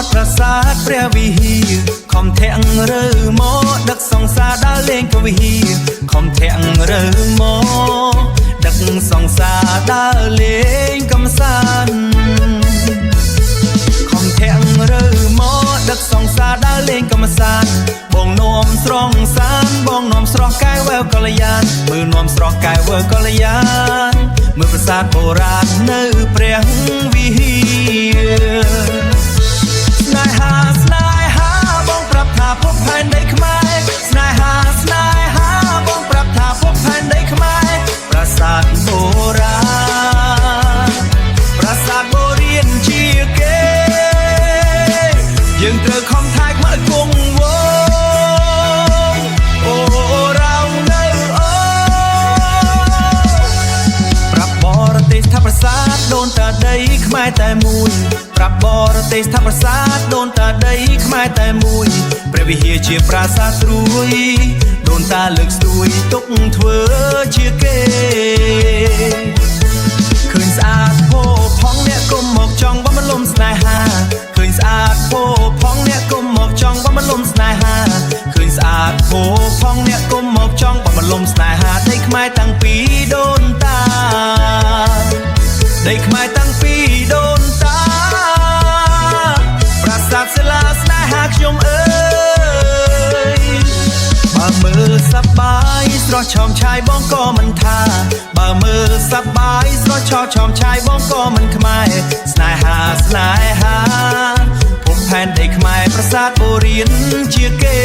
តប្រាសាទព្រះវិហារខំធាក់រើមកដឹកសង្សារដើរលេងកវិហារខំធាក់រើមកដឹកសង្សារដើរលេងកំសាន្តខំធាក់រើមកដឹកសង្សារដើរលេងកំសាន្តបងនាំស្រងសានបងនាំស្រស់កែវវែវកល្យានមើលនាំស្រស់កែវវែវកល្យានមើលប្រាសាទបុរាណនៅព្រះវិហារស្នេហាស្នេហាបងប្រាប់ថាភពផែនដីខ្មែរស្នេហាស្នេហាបងប្រាប់ថាភពផែនដីខ្មែរប្រាសាទបុរាណប្រាសាទបុរាណជាគេយើងត្រូវខំថែកមកគង់វងអូเราនៅអូប្រាប់បរទេសថាប្រាសាទដូនតាដីខ្មែរតែមួយប្រាប់បរទេសថាប្រាសាទដូនតាដីខ្មែរតែមួយព្រះវិហារជាប្រាសាទស្រួយដូនតាលើកស្ទួយទុកធ្វើជាគេឃើញស្អាតផូផងអ្នកគុំមកចង់បំលំស្នេហាឃើញស្អាតផូផងអ្នកគុំមកចង់បំលំស្នេហាឃើញស្អាតផូផងអ្នកគុំមកចង់បំលំស្នេហាដីខ្មែរតាំងពីដូនតាដីខ្មែរតាំងពីដូនតាប្រាសាទសិលាស្នេហាខ្ញុំអើយបើមើលសប្បាយស្រស់ឆោមឆាយបងក៏មិនថាបើមើលសប្បាយស្រស់ឆោមឆាយបងក៏មិនខ្មែរស្នេហាស្នេហាភពផែនដីខ្មែរប្រាសាទបុរាណជាគេ